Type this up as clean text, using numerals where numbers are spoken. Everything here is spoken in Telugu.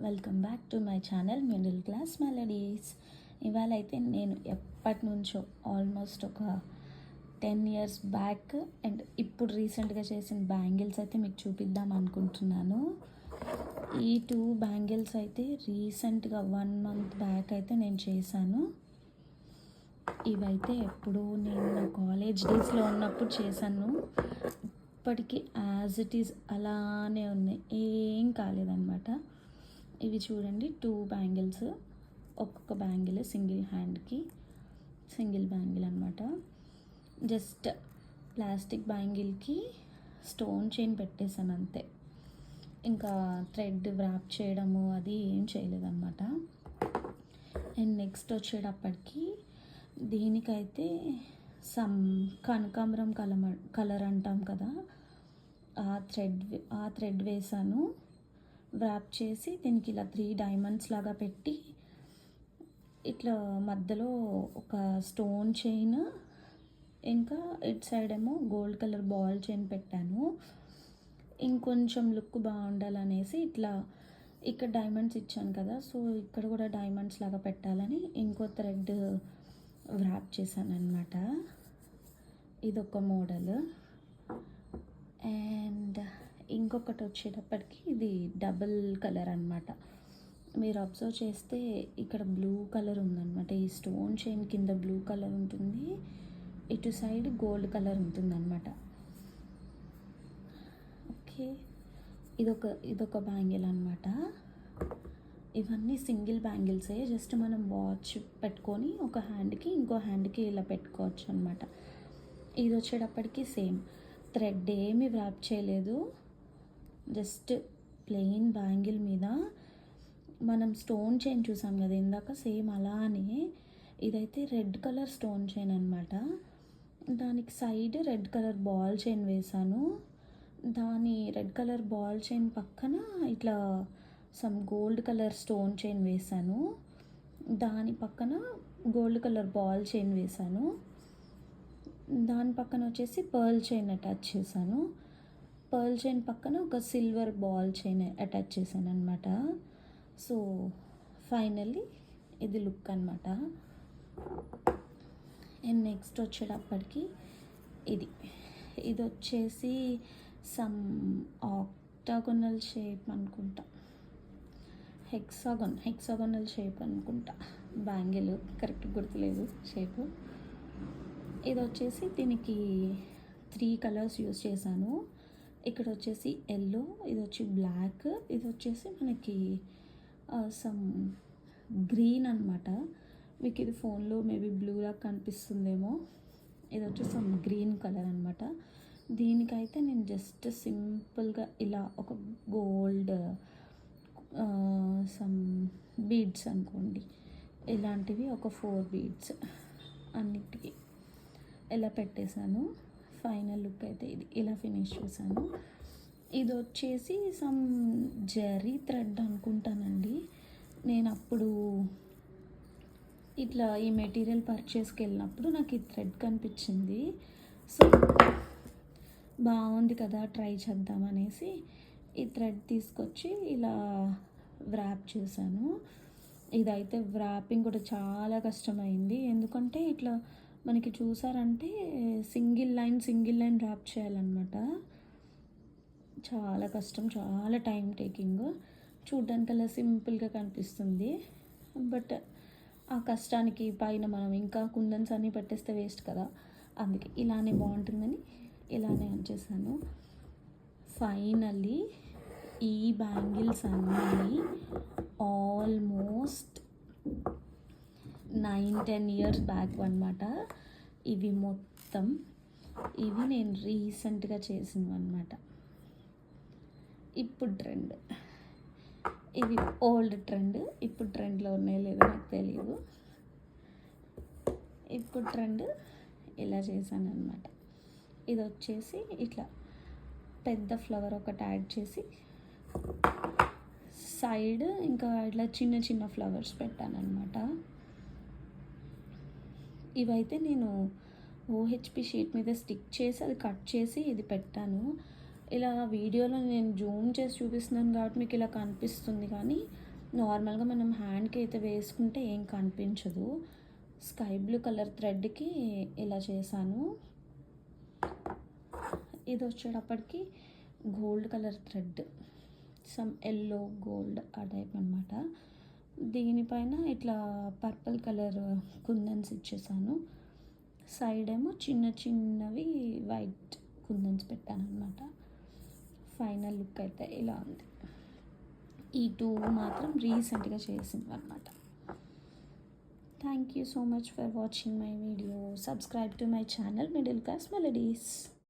Welcome back to my channel middle class melodies. ఇవాళ అయితే నేను ఎప్పటి నుంచో ఆల్మోస్ట్ ఒక 10 years బ్యాక్ అండ్ ఇప్పుడు రీసెంట్గా చేసిన బ్యాంగిల్స్ అయితే మీకు చూపిద్దాం అనుకుంటున్నాను. ఈ 2 బ్యాంగిల్స్ అయితే రీసెంట్గా 1 month బ్యాక్ అయితే నేను చేశాను. ఇవైతే ఎప్పుడు నేను నా కాలేజ్ డేస్లో ఉన్నప్పుడు చేశాను. ఇప్పటికీ యాజ్ ఇట్ ఈజ్ అలానే ఉన్నాయి, ఏం కాలేదన్నమాట. ఇవి చూడండి, 2 బ్యాంగిల్స్, ఒక్కొక్క బ్యాంగిల్ సింగిల్ హ్యాండ్కి సింగిల్ బ్యాంగిల్ అనమాట. జస్ట్ ప్లాస్టిక్ బ్యాంగిల్కి స్టోన్ చైన్ పెట్టేశాను అంతే. ఇంకా థ్రెడ్ వ్రాప్ చేయడము అది ఏం చేయలేదన్నమాట. అండ్ నెక్స్ట్ వచ్చేటప్పటికి దీనికైతే సమ్ కనకాంబరం కలర్ అంటాం కదా, ఆ థ్రెడ్ వేసాను. వ్రాప్ చేసి దీనికి ఇలా 3 diamonds లాగా పెట్టి ఇట్లా మధ్యలో ఒక స్టోన్ చైన్, ఇంకా ఇటు సైడ్ ఏమో గోల్డ్ కలర్ బాల్ చైన్ పెట్టాను. ఇంకొంచెం లుక్ బాగుండాలనేసి ఇట్లా ఇక్కడ డైమండ్స్ ఇచ్చాను కదా, సో ఇక్కడ కూడా డైమండ్స్ లాగా పెట్టాలని ఇంకో థ్రెడ్ వ్రాప్ చేశాను అనమాట. ఇదొక మోడల్. అండ్ ఇంకొకటి వచ్చేటప్పటికి ఇది డబుల్ కలర్ అనమాట. మీరు అబ్జర్వ్ చేస్తే ఇక్కడ బ్లూ కలర్ ఉందన్నమాట. ఈ స్టోన్ చైన్ కింద బ్లూ కలర్ ఉంటుంది, ఇటు సైడ్ గోల్డ్ కలర్ ఉంటుంది అనమాట. ఓకే, ఇదొక బ్యాంగిల్ అనమాట. ఇవన్నీ సింగిల్ బ్యాంగిల్సే, జస్ట్ మనం వాచ్ పెట్టుకొని ఒక హ్యాండ్కి ఇంకో హ్యాండ్కి ఇలా పెట్టుకోవచ్చు అనమాట. ఇది వచ్చేటప్పటికి సేమ్ థ్రెడ్ ఏమి వ్రాప్ చేయలేదు, జస్ట్ ప్లెయిన్ బ్యాంగిల్ మీద మనం స్టోన్ చైన్ చూసాం కదా ఇందాక, సేమ్ అలానే ఇదైతే రెడ్ కలర్ స్టోన్ చైన్ అనమాట. దానికి side red colour ball chain వేసాను. దాని రెడ్ కలర్ బాల్ చైన్ పక్కన ఇట్లా some gold colour stone chain వేసాను. దాని పక్కన గోల్డ్ కలర్ బాల్ చైన్ వేసాను. దాని పక్కన వచ్చేసి పర్ల్ చైన్ అటాచ్ చేశాను. పర్ల్ చైన్ పక్కన ఒక సిల్వర్ బాల్ చైన్ అటాచ్ చేశాను అనమాట. సో ఫైనల్లీ ఇది లుక్ అనమాట. అండ్ నెక్స్ట్ వచ్చేటప్పటికి ఇది వచ్చేసి సమ్ ఆక్టాగోనల్ షేప్ అనుకుంటా, హెక్సాగోనల్ షేప్ అనుకుంటా. బ్యాంగిల్ కరెక్ట్ గుర్తులేదు షేపు. ఇది వచ్చేసి దీనికి 3 colors యూస్ చేశాను. ఇక్కడ వచ్చేసి ఎల్లో, ఇది వచ్చి బ్లాక్, ఇది వచ్చేసి మనకి సమ్ గ్రీన్ అనమాట. మీకు ఇది ఫోన్లో మేబీ బ్లూలా కనిపిస్తుందేమో. ఇది వచ్చి సమ్ గ్రీన్ కలర్ అనమాట. దీనికైతే నేను జస్ట్ సింపుల్గా ఇలా ఒక గోల్డ్ సమ్ బీడ్స్ అనుకోండి, ఇలాంటివి ఒక 4 beads అన్నిటికీ ఇలా పెట్టేశాను. ఫైనల్ లుక్ అయితే ఇది ఇలా ఫినిష్ చేశాను. ఇది వచ్చేసి సమ్ జెర్రీ థ్రెడ్ అనుకుంటానండి. నేను అప్పుడు ఇట్లా ఈ మెటీరియల్ పర్చేస్కి వెళ్ళినప్పుడు నాకు ఈ థ్రెడ్ కనిపించింది. సో బాగుంది కదా, ట్రై చేద్దామనేసి ఈ థ్రెడ్ తీసుకొచ్చి ఇలా వ్రాప్ చేశాను. ఇదైతే వ్రాపింగ్ కూడా చాలా కష్టమైంది, ఎందుకంటే ఇట్లా మనకి చూసారంటే సింగిల్ లైన్ డ్రాప్ చేయాలన్నమాట. చాలా కష్టం, చాలా టైం టేకింగ్. చూడ్డానికి అలా సింపుల్గా కనిపిస్తుంది, బట్ ఆ కష్టానికి పైన మనం ఇంకా కుందన్స్ అన్నీ పెట్టేస్తే వేస్ట్ కదా, అందుకే ఇలానే బాగుంటుందని ఇలానే ఉంచేసాను. ఫైనల్లీ ఈ బ్యాంగిల్స్ అన్నీ ఆల్మోస్ట్ 9-10 years బ్యాక్ అనమాట. ఇవి మొత్తం నేను రీసెంట్గా చేసినవి అనమాట. ఇప్పుడు ట్రెండ్, ఇవి ఓల్డ్ ట్రెండ్. ఇప్పుడు ట్రెండ్లో ఉన్నాయో లేదో నాకు తెలియదు. ఇప్పుడు ట్రెండ్ ఇలా చేశాను అనమాట. ఇది వచ్చేసి ఇట్లా పెద్ద ఫ్లవర్ ఒకటి యాడ్ చేసి సైడ్ ఇంకా ఇట్లా చిన్న చిన్న ఫ్లవర్స్ పెట్టాను అనమాట. ఇవైతే నేను OHP షీట్ మీద స్టిక్ చేసి అది కట్ చేసి ఇది పెట్టాను. ఇలా వీడియోలో నేను జూమ్ చేసి చూపిస్తున్నాను కాబట్టి మీకు ఇలా కనిపిస్తుంది, కానీ నార్మల్గా మనం హ్యాండ్కి అయితే వేసుకుంటే ఏం కనిపించదు. స్కై బ్లూ కలర్ థ్రెడ్కి ఇలా చేశాను. ఇది వచ్చేటప్పటికి gold colour thread, some yellow gold ఆ టైప్ అనమాట. దీనిపైన ఇట్లా పర్పుల్ కలర్ కుందన్స్ ఇచ్చేసాను. సైడ్ ఏమో చిన్న చిన్నవి వైట్ కుందన్స్ పెట్టాను అనమాట. ఫైనల్ లుక్ అయితే ఇలా ఉంది. ఈ టూ మాత్రం రీసెంట్గా చేసింది అనమాట. Thank you so much for watching my video. Subscribe to my channel middle class melodies.